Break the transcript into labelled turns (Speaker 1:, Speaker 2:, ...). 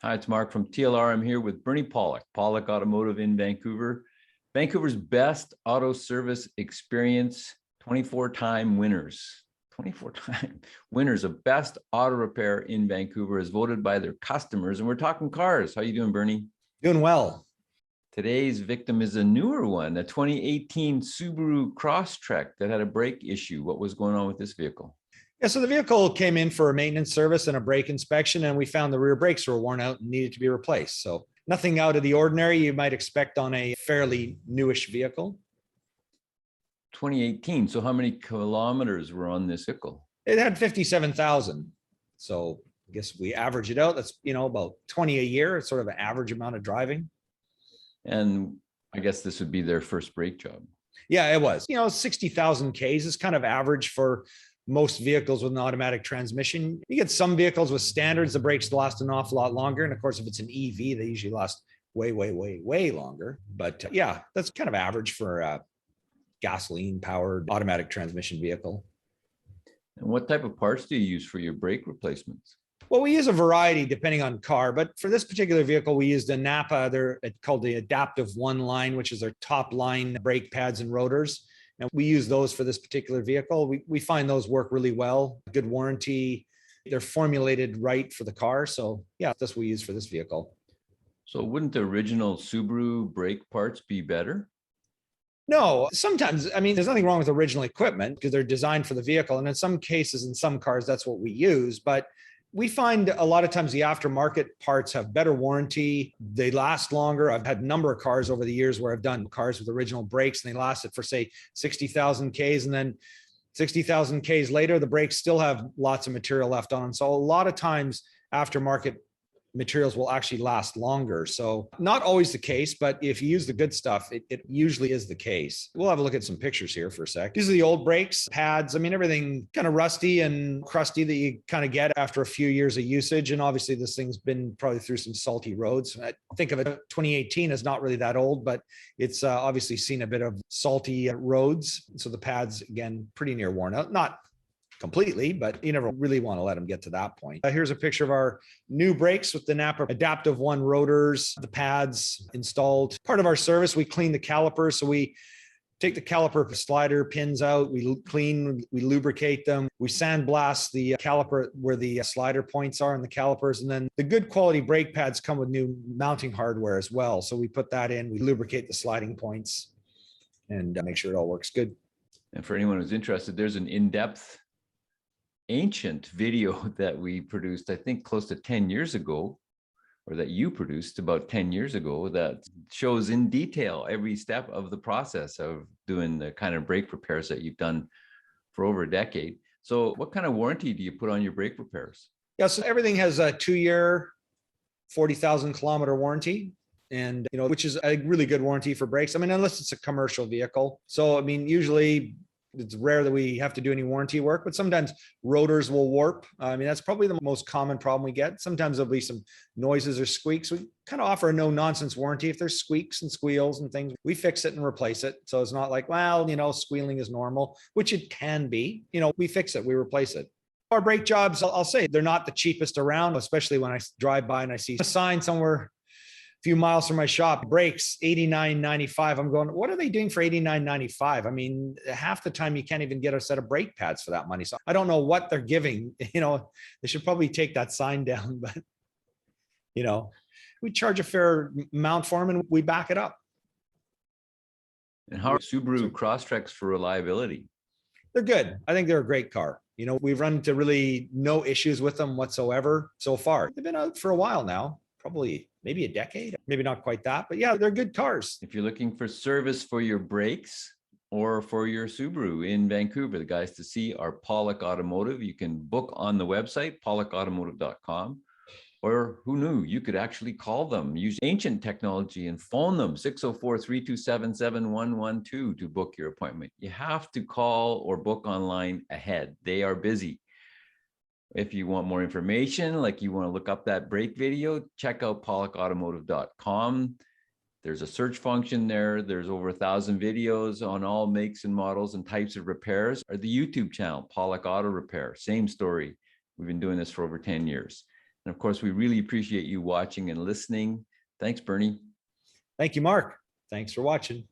Speaker 1: Hi, it's Mark from TLR. I'm here with Bernie Pawlik, Pawlik Automotive in Vancouver. Vancouver's best auto service experience, 24-time winners. 24-time winners of best auto repair in Vancouver as voted by their customers. And we're talking cars. How you doing, Bernie?
Speaker 2: Doing well.
Speaker 1: Today's victim is a newer one, a 2018 Subaru Crosstrek that had a brake issue. What was going on with this vehicle?
Speaker 2: Yeah, so the vehicle came in for a maintenance service and a brake inspection, and we found the rear brakes were worn out and needed to be replaced. So nothing out of the ordinary you might expect on a fairly newish vehicle.
Speaker 1: 2018. So how many kilometers were on this vehicle?
Speaker 2: It had 57,000. So I guess we average it out. That's, about 20 a year. It's sort of an average amount of driving.
Speaker 1: And I guess this would be their first brake job.
Speaker 2: Yeah, it was. 60,000 Ks is kind of average for most vehicles with an automatic transmission. You get some vehicles with standards, the brakes last an awful lot longer. And of course, if it's an EV, they usually last way, way, way, way longer. But yeah, that's kind of average for a gasoline powered automatic transmission vehicle.
Speaker 1: And what type of parts do you use for your brake replacements?
Speaker 2: Well, we use a variety depending on car, but for this particular vehicle, we used a Napa. They're called the Adaptive One line, which is their top line brake pads and rotors. And we use those for this particular vehicle. We find those work really well, good warranty. They're formulated right for the car. So yeah, that's what we use for this vehicle.
Speaker 1: So wouldn't the original Subaru brake parts be better?
Speaker 2: No, sometimes, there's nothing wrong with original equipment because they're designed for the vehicle. And in some cases, in some cars, that's what we use. But we find a lot of times the aftermarket parts have better warranty. They last longer. I've had a number of cars over the years where I've done cars with original brakes and they lasted for say 60,000 Ks, and then 60,000 Ks later, the brakes still have lots of material left on them. So a lot of times aftermarket materials will actually last longer. So not always the case, but if you use the good stuff, it usually is the case. We'll have a look at some pictures here for a sec. These are the old brakes, pads. Everything kind of rusty and crusty that you kind of get after a few years of usage. And obviously this thing's been probably through some salty roads. I think of it, 2018 is not really that old, but it's obviously seen a bit of salty roads. So the pads, again, pretty near worn out. Not completely, but you never really want to let them get to that point. Here's a picture of our new brakes with the Napa Adaptive One rotors, the pads installed. Part of our service, we clean the calipers. So we take the caliper slider pins out, we clean, we lubricate them, we sandblast the caliper where the slider points are in the calipers. And then the good quality brake pads come with new mounting hardware as well. So we put that in, we lubricate the sliding points and make sure it all works good.
Speaker 1: And for anyone who's interested, there's an in-depth ancient video that we produced, I think close to 10 years ago, or that you produced about 10 years ago, that shows in detail every step of the process of doing the kind of brake repairs that you've done for over a decade. So what kind of warranty do you put on your brake repairs?
Speaker 2: Yeah, so everything has a 2-year, 40,000 kilometer warranty. And, which is a really good warranty for brakes. Unless it's a commercial vehicle. So, usually it's rare that we have to do any warranty work, but sometimes rotors will warp. That's probably the most common problem we get. Sometimes there'll be some noises or squeaks. We kind of offer a no nonsense warranty. If there's squeaks and squeals and things, we fix it and replace it. So it's not like, well, squealing is normal, which it can be. We fix it, we replace it. Our brake jobs, I'll say they're not the cheapest around, especially when I drive by and I see a sign somewhere a few miles from my shop, brakes $89.95. I'm going, what are they doing for $89.95? Half the time you can't even get a set of brake pads for that money. So I don't know what they're giving. They should probably take that sign down, but we charge a fair amount for them and we back it up.
Speaker 1: And how are Subaru Crosstreks for reliability?
Speaker 2: They're good. I think they're a great car. We've run into really no issues with them whatsoever so far. They've been out for a while now, probably maybe a decade, maybe not quite that, but yeah, they're good cars.
Speaker 1: If you're looking for service for your brakes or for your Subaru in Vancouver, the guys to see are Pawlik Automotive. You can book on the website, pawlikautomotive.com, or who knew, you could actually call them, use ancient technology and phone them, 604-327-7112 to book your appointment. You have to call or book online ahead. They are busy. If you want more information, like you want to look up that brake video, check out pawlikautomotive.com. There's a search function there. There's over 1,000 videos on all makes and models and types of repairs. Or the YouTube channel, Pawlik Auto Repair, same story. We've been doing this for over 10 years. And of course, we really appreciate you watching and listening. Thanks, Bernie.
Speaker 2: Thank you, Mark. Thanks for watching.